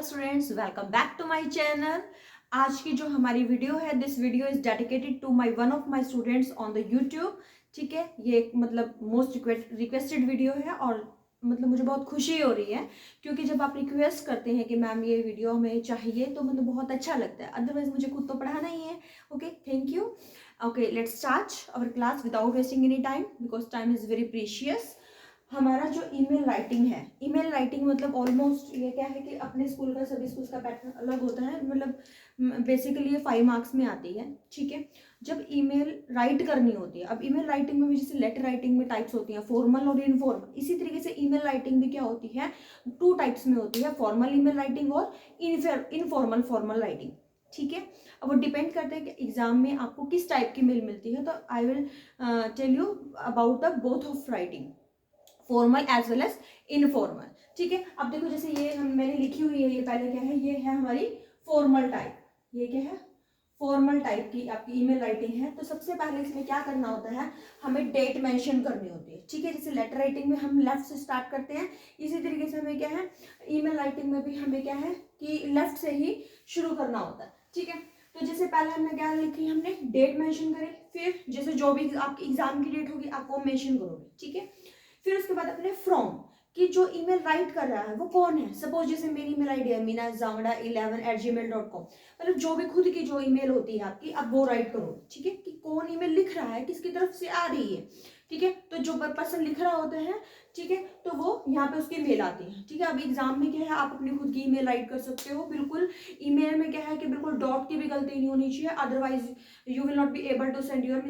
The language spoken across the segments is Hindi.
Students, welcome back to my channel. आज की जो हमारी वीडियो है, this video is dedicated to my one of my students on the YouTube. ठीक है, ये एक मतलब मोस्ट रिक्वेस्टेड वीडियो है और मतलब मुझे बहुत खुशी हो रही है क्योंकि जब आप रिक्वेस्ट करते हैं कि मैम ये वीडियो हमें चाहिए तो मतलब बहुत अच्छा लगता है। अदरवाइज मुझे खुद तो पढ़ाना ही है। Okay, thank you. Okay, let's start our class without wasting any time because time is very precious. हमारा जो ईमेल राइटिंग है, ईमेल राइटिंग मतलब ऑलमोस्ट ये क्या है कि अपने स्कूल का सभी स्कूल का पैटर्न अलग होता है। मतलब बेसिकली ये 5 मार्क्स में आती है। ठीक है, जब ईमेल राइट करनी होती है, अब ईमेल राइटिंग में भी जैसे लेटर राइटिंग में टाइप्स होती हैं, फॉर्मल और इनफॉर्मल, इसी तरीके से ईमेल राइटिंग भी क्या होती है, 2 टाइप्स में होती है, फॉर्मल ईमेल राइटिंग और इनफॉर्मल फॉर्मल राइटिंग। ठीक है, अब वो डिपेंड करता है कि एग्जाम में आपको किस टाइप की मेल मिलती है। तो I will tell you about the both of writing, formal as well as informal. ठीक है, अब देखो जैसे ये मैंने लिखी हुई है, ये पहले क्या है, ये है हमारी फॉर्मल टाइप। ये क्या है, फॉर्मल टाइप की आपकी ईमेल राइटिंग है। तो सबसे पहले इसमें क्या करना होता है, हमें डेट मेंशन करनी होती है। ठीक है, जैसे लेटर राइटिंग में हम लेफ्ट से स्टार्ट करते हैं, इसी तरीके से हमें क्या है, ईमेल राइटिंग में भी हमें क्या है कि लेफ्ट से ही शुरू करना होता है। ठीक है, तो जैसे पहले हमने क्या लिखी, हमने डेट मेंशन करी, फिर जैसे जो भी आपकी एग्जाम की डेट होगी आप वो मेंशन करोगे। ठीक है, फिर उसके बाद अपने फ्रॉम कि जो ईमेल राइट कर रहा है वो कौन है। सपोज जैसे मेरी ईमेल आईडी है मीना11@gmail.com, मतलब जो भी खुद की जो ईमेल होती है आपकी, अब वो राइट करो। ठीक है, कि कौन ईमेल लिख रहा है, किसकी तरफ से आ रही है। ठीक है, तो जो पर्सन लिख रहा होता है, ठीक है, तो वो यहाँ पे उसकी मेल आती है। ठीक है, अब एग्जाम में क्या है, आप अपनी खुद की ईमेल राइट कर सकते हो। बिल्कुल ईमेल में क्या है कि बिल्कुल डॉट की भी गलती नहीं होनी चाहिए, otherwise you will not be able to send your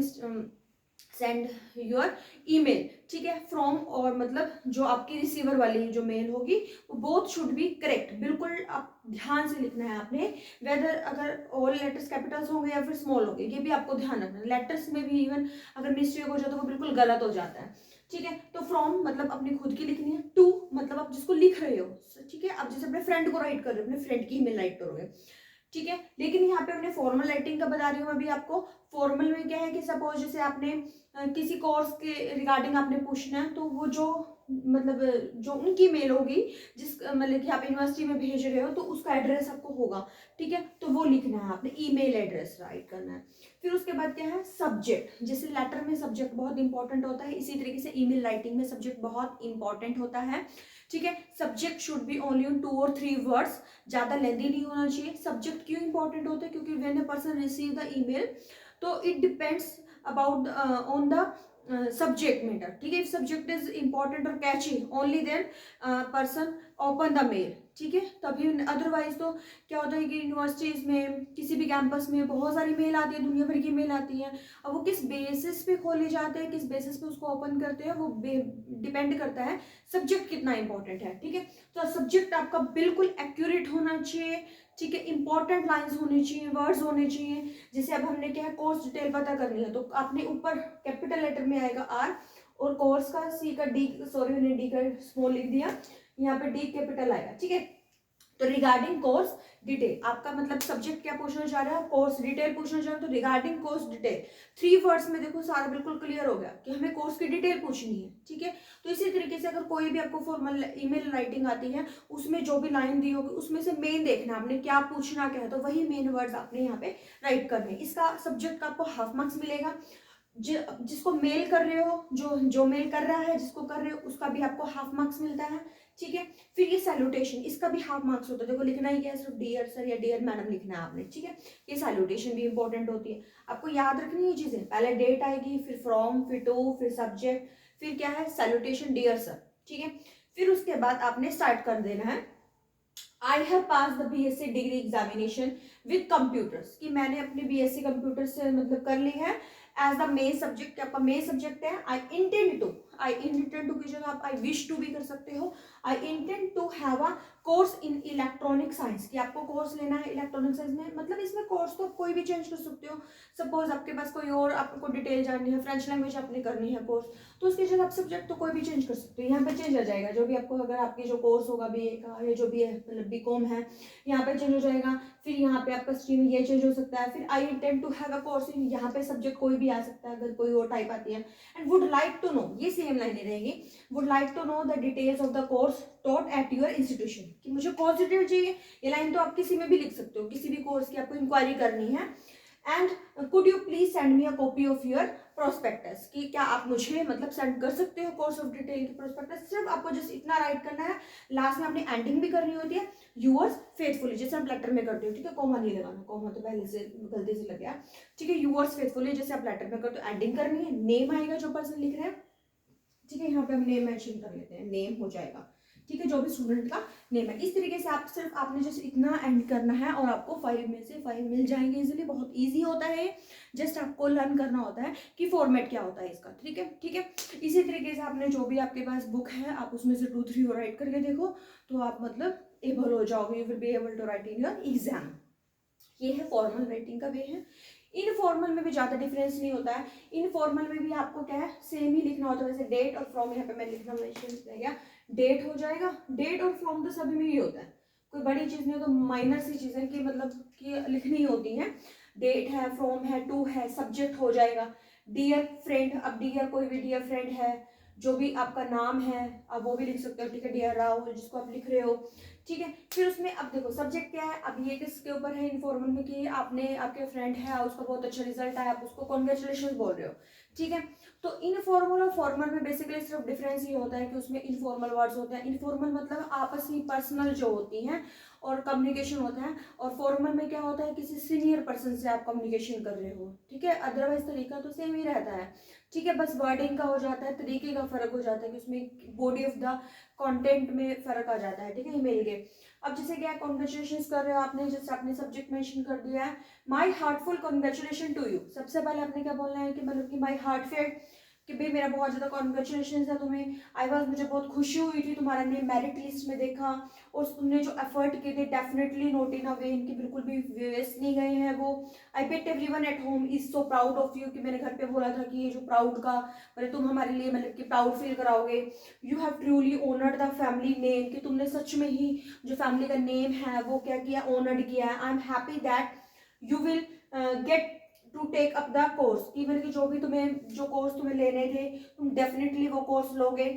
email. ठीक है, फ्रॉम और मतलब जो आपकी रिसीवर वाली जो मेल होगी वो बोथ शुड बी करेक्ट। बिल्कुल आप ध्यान से लिखना है आपने, वेदर अगर ऑल लेटर्स कैपिटल्स होंगे या फिर स्मॉल होंगे, ये भी आपको ध्यान रखना है। लेटर्स में भी इवन अगर मिस्टेक हो जाए तो वो बिल्कुल गलत हो जाता है। ठीक है, तो फ्रॉम मतलब अपनी खुद की लिखनी है, टू मतलब आप जिसको लिख रहे हो। ठीक है, आप जैसे अपने फ्रेंड को राइट कर रहे हो, अपने फ्रेंड की ईमेल राइट करोगे। ठीक है, लेकिन यहाँ पे हमने फॉर्मल राइटिंग का बता रही हूँ अभी आपको। फॉर्मल में क्या है कि सपोज जैसे आपने किसी कोर्स के रिगार्डिंग आपने पूछना है, तो वो जो मतलब जो उनकी मेल होगी, जिस मतलब कि आप यूनिवर्सिटी में भेज रहे हो, तो उसका एड्रेस आपको होगा। ठीक है, तो वो लिखना है आपने, ईमेल एड्रेस राइट करना है। फिर उसके बाद क्या है, सब्जेक्ट। जैसे लेटर में सब्जेक्ट बहुत इंपॉर्टेंट होता है, इसी तरीके से ईमेल राइटिंग में सब्जेक्ट बहुत इंपॉर्टेंट होता है। ठीक है, subject should be only on 2 और 3 वर्ड्स, ज्यादा लेंथी नहीं होना चाहिए। सब्जेक्ट क्यों इंपॉर्टेंट होता है, क्योंकि when a person receive the email, तो it depends about on the subject matter. ठीक है, इफ सब्जेक्ट इज इंपॉर्टेंट और catchy, only then person open the mail. ठीक है, तभी, अदरवाइज तो क्या होता है कि यूनिवर्सिटीज में किसी भी कैंपस में बहुत सारी मेल आती है, दुनिया भर की मेल आती है। अब वो किस बेसिस पे खोले जाते हैं, किस बेसिस पे उसको ओपन करते हैं, वो डिपेंड करता है सब्जेक्ट कितना इंपॉर्टेंट है। ठीक है, तो सब्जेक्ट आपका बिल्कुल एक्यूरेट होना चाहिए। ठीक है, इंपॉर्टेंट लाइंस होनी चाहिए, वर्ड्स होने चाहिए। जैसे अब हमने क्या है, कोर्स डिटेल पता करनी है, तो आपने ऊपर कैपिटल लेटर में आएगा आर, और कोर्स का सी का डी, सॉरी मैंने डी का स्मॉल लिख दिया, यहाँ पे डी कैपिटल आएगा। ठीक है, तो रिगार्डिंग कोर्स डिटेल, आपका मतलब सब्जेक्ट क्या पूछना चाह रहा है, कोर्स डिटेल पूछना चाह रहे हो, तो रिगार्डिंग कोर्स डिटेल 3 वर्ड्स में देखो सारा बिल्कुल क्लियर हो गया कि हमें कोर्स की डिटेल पूछनी है। ठीक है, तो इसी तरीके से अगर कोई भी आपको फॉर्मल ईमेल राइटिंग आती है, उसमें जो भी लाइन दी होगी उसमें से मेन देखना आपने क्या पूछना क्या है, तो वही मेन वर्ड्स आपने यहाँ पे राइट करने। इसका सब्जेक्ट का आपको हाफ मार्क्स मिलेगा। जिसको मेल कर रहे हो, जो मेल कर रहा है, जिसको कर रहे हो, उसका भी आपको हाफ मार्क्स मिलता है। ठीक है, फिर ये सैल्यूटेशन, इसका भी हाफ मार्क्स होता है। देखो लिखना ही क्या है, सिर्फ डियर सर या डियर मैडम लिखना है आपने। ठीक है, ये सैल्यूटेशन भी इंपॉर्टेंट होती है, आपको याद रखनी है चीजें। पहले डेट आएगी, फिर फ्रॉम, फिर टू, फिर सब्जेक्ट, फिर क्या है, सैल्यूटेशन डियर सर। ठीक है, फिर उसके बाद आपने स्टार्ट कर देना है, I have pass the BSc degree examination with computers, कि मैंने अपनी BSc कंप्यूटर से मतलब कर ली है। एज द मेन सब्जेक्ट, आपका मेन सब्जेक्ट है। आई इंटेंड टू की जगह आप आई विश टू भी कर सकते हो। I intend to have a course in electronic science, कि आपको कोर्स लेना है इलेक्ट्रॉनिक साइंस में। मतलब इसमें कोर्स तो कोई भी चेंज कर सकते हो। सपोज आपके पास कोई और आपको डिटेल जाननी है, फ्रेंच लैंग्वेज आपने करनी है कोर्स, तो उसकी जगह आप सब्जेक्ट तो कोई भी चेंज कर सकते हो। यहाँ पे चेंज हो जाएगा जो भी आपको, अगर आपकी जो कोर्स होगा BA का या जो भी है, मतलब BCom है, यहाँ पे चेंज हो जाएगा। फिर यहाँ पे आपका स्ट्रीम ये चेंज हो सकता है। फिर I intend to have a course in, यहाँ पे सब्जेक्ट कोई भी आ सकता है अगर कोई और टाइप आती है। And would like to know, ये सेम लाइनें रहेगी। Would like to know the details of the course course taught at your institution, कि मुझे कोर्स डिटेल चाहिए। ये लाइन तो आप किसी में भी लिख सकते हो, किसी भी कोर्स की आपको इंक्वायरी करनी है। And could you please send me a copy of your prospectus, कि क्या आप मुझे मतलब सेंड कर सकते हो कोर्स ऑफ डिटेल की प्रोस्पेक्टस। सिर्फ आपको जस्ट इतना राइट करना है। लास्ट में आपने एंडिंग भी करनी होती है यूअर्स फेथफुली, जैसे आप लेटर में करते हो, ठीक है, कॉमा नहीं लगाना, कॉमा तो पहले से गलती से लग गया, ठीक है। यूअर्स फेथफुली जैसे आप लेटर में करते हो, एंडिंग करनी है, नेम आएगा जो पर्सन लिख रहे हैं, ठीक है, यहाँ पे हम नेम मेंशन कर लेते हैं, नेम हो जाएगा, ठीक है, जो भी स्टूडेंट का नेम है। इस तरीके से आप सिर्फ आपने जैसे इतना एंड करना है और आपको 5 में से 5 मिल जाएंगे इजीली। बहुत इजी होता है, जस्ट आपको लर्न करना होता है कि फॉर्मेट क्या होता है इसका, ठीक है, ठीक है। इसी तरीके से आपने जो भी आपके पास बुक है, आप उसमें से 2-3 और राइट करके देखो, तो आप मतलब एबल हो जाओगे, you will be able to write in your exam. ये है फॉर्मल राइटिंग का वे है। इनफॉर्मल में भी ज़्यादा डिफरेंस नहीं होता है। इनफॉर्मल में भी आपको क्या है, सेम ही लिखना होता है। वैसे डेट और फ्रॉम यहाँ पे मैं लिखना मेंशन किया गया, डेट हो जाएगा। डेट और फ्रॉम तो सभी में ही होता है, कोई बड़ी चीज़ नहीं हो, तो माइनर सी चीज़ें कि मतलब कि लिखनी होती हैं। डेट है, फ्रॉम है, टू है, सब्जेक्ट हो जाएगा। डियर फ्रेंड, अब डियर कोई भी डियर फ्रेंड है, जो भी आपका नाम है आप वो भी लिख सकते हो, ठीक है, डियर राहुल जिसको आप लिख रहे हो, ठीक है। फिर उसमें अब देखो सब्जेक्ट क्या है, अब ये किसके ऊपर है इनफॉर्मल में, कि आपने आपके फ्रेंड है उसका बहुत अच्छा रिजल्ट आया, आप उसको कॉन्ग्रेचुलेशन बोल रहे हो, ठीक है। तो इनफॉर्मल और फॉर्मल में बेसिकली सिर्फ डिफरेंस ये होता है कि उसमें इनफॉर्मल वर्ड्स होते हैं। इनफॉर्मल मतलब आपसी पर्सनल जो होती हैं और कम्युनिकेशन होता है, और फॉर्मल में क्या होता है, किसी सीनियर पर्सन से आप कम्युनिकेशन कर रहे हो, ठीक है। अदरवाइज तरीका तो सेम ही रहता है, ठीक है, बस वर्डिंग का हो जाता है, तरीके का फर्क हो जाता है, कि उसमें बॉडी ऑफ द कंटेंट में फर्क आ जाता है, ठीक है, ईमेल के। अब जैसे क्या कॉन्ग्रेचुलेशन कर रहे हो आपने, जैसे आपने सब्जेक्ट मेंशन कर दिया है माई हार्टफुल कॉन्ग्रेचुलेशन टू यू, सबसे पहले आपने क्या बोलना है कि मतलब कि माई हार्टफेल्ट, कि भाई मेरा बहुत ज़्यादा कॉन्ग्रेचुलेशन है तुम्हें, आई वॉज, मुझे बहुत खुशी हुई थी तुम्हारा नेम मेरिट लिस्ट में देखा, और तुमने जो एफर्ट किए थे डेफिनेटली नोट इन अ वे, इनके बिल्कुल भी वेस्ट नहीं गए हैं वो। I bet everyone at home is so proud of you, कि मैंने घर पे बोला था कि ये जो प्राउड का मतलब तुम हमारे लिए मतलब कि प्राउड फील कराओगे। You have truly honoured the family name, कि तुमने सच में ही जो फैमिली का नेम है वो क्या किया, ऑनर्ड किया है। I am happy that you will get to take up the course, even कि जो भी तुम्हें जो कोर्स तुम्हें लेने थे तुम डेफिनेटली वो कोर्स लोगे,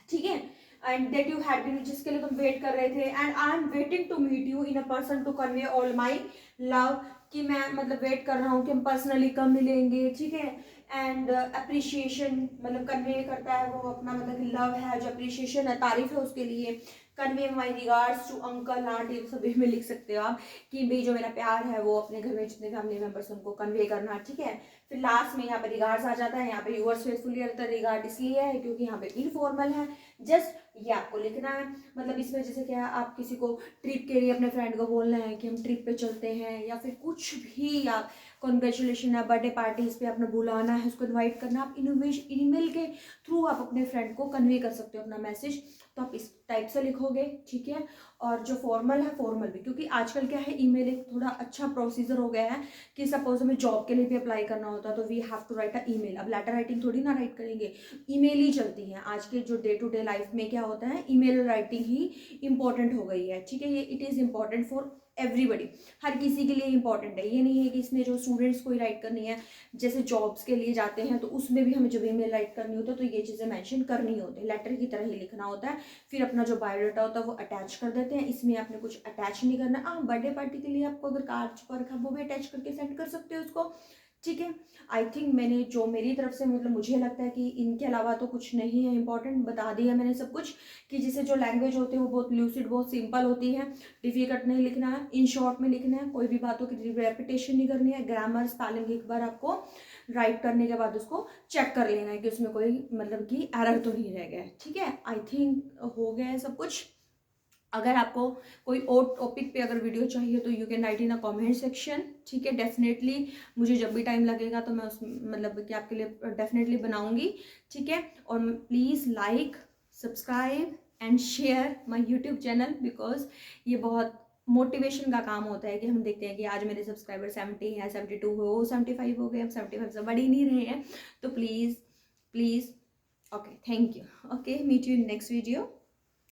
ठीक है। And that you had been, जिसके लिए तुम वेट कर रहे थे, and I am waiting to meet you in a person to convey all my love, कि मैं मतलब वेट कर रहा हूँ कि हम पर्सनली कब मिलेंगे, ठीक है। एंड अप्रिशिएशन मतलब कन्वे करता है वो अपना मतलब कि लव है, जो अप्रिशिएशन है, तारीफ है उसके लिए। Convey my regards to uncle aunty, सभी में लिख सकते हो आप कि भाई जो मेरा प्यार है वो अपने घर में जितने फैमिली मेंबर्स उनको कन्वे करना, ठीक है। फिर लास्ट में यहाँ पे रिगार्ड्स आ जाता है। यहाँ पे यूअर्स फेथफुली रहता है, रिगार्ड इसलिए है क्योंकि यहाँ पे इनफॉर्मल है, जस्ट ये आपको लिखना है। मतलब इसमें जैसे क्या आप किसी को ट्रिप के लिए अपने फ्रेंड को बोलना है कि हम ट्रिप पे चलते हैं, या फिर कुछ भी आप कॉन्ग्रेचुलेशन है, बर्थडे पार्टीज पे आपने बुलाना है, उसको इन्वाइट करना, आप ईमेल के थ्रू आप अपने फ्रेंड को कन्वे कर सकते हो अपना मैसेज, तो आप इस टाइप से लिखोगे, ठीक है। और जो फॉर्मल है, फॉर्मल भी, क्योंकि आजकल क्या है ईमेल एक थोड़ा अच्छा प्रोसीजर हो गया है, कि सपोज हमें जॉब के लिए भी अप्लाई करना होता है तो we have to write a email. अब लेटर राइटिंग थोड़ी ना राइट करेंगे, ईमेल ही चलती है। आज के जो डे टू डे लाइफ में क्या होता है, ईमेल राइटिंग ही इंपॉर्टेंट हो गई है, ठीक है। ये it is important for everybody, हर किसी के लिए इंपॉर्टेंट है। ये नहीं है कि इसमें जो स्टूडेंट्स को ही राइट करनी है, जैसे जॉब्स के लिए जाते हैं तो उसमें भी हमें जब ईमेल राइट करनी होती है तो ये चीज़ें मेंशन करनी होती है, लेटर की तरह ही लिखना होता है। फिर अपना जो बायोडाटा होता है वो अटैच कर देते हैं, इसमें आपने कुछ अटैच नहीं करना। हाँ, बर्थडे पार्टी के लिए आपको अगर कार्ड पर वो भी अटैच करके सेंड कर सकते हो उसको, ठीक है। आई थिंक मैंने जो मेरी तरफ से मतलब मुझे लगता है कि इनके अलावा तो कुछ नहीं है इंपॉर्टेंट, बता दिया मैंने सब कुछ, कि जिसे जो लैंग्वेज होती है वो बहुत ल्यूसिड, बहुत सिंपल होती है, डिफिकल्ट नहीं लिखना है, इन शॉर्ट में लिखना है, कोई भी बातों की रेपिटेशन नहीं करनी है। ग्रामर स्पेलिंग एक बार आपको राइट करने के बाद उसको चेक कर लेना है कि उसमें कोई मतलब कि एरर तो नहीं रह गया है, ठीक है। आई थिंक हो गया है सब कुछ। अगर आपको कोई और टॉपिक पे अगर वीडियो चाहिए तो you can write in a comment section, ठीक है। डेफिनेटली मुझे जब भी टाइम लगेगा तो मैं उस मतलब कि आपके लिए डेफिनेटली बनाऊंगी, ठीक है। और please like, subscribe and share my YouTube channel, because ये बहुत मोटिवेशन का काम होता है कि हम देखते हैं कि आज मेरे सब्सक्राइबर 70 हैं, 72 हो, 75 हो गए, अब 75 से बढ़ ही नहीं रहे हैं। तो please please, okay, thank you, okay, meet you in next video.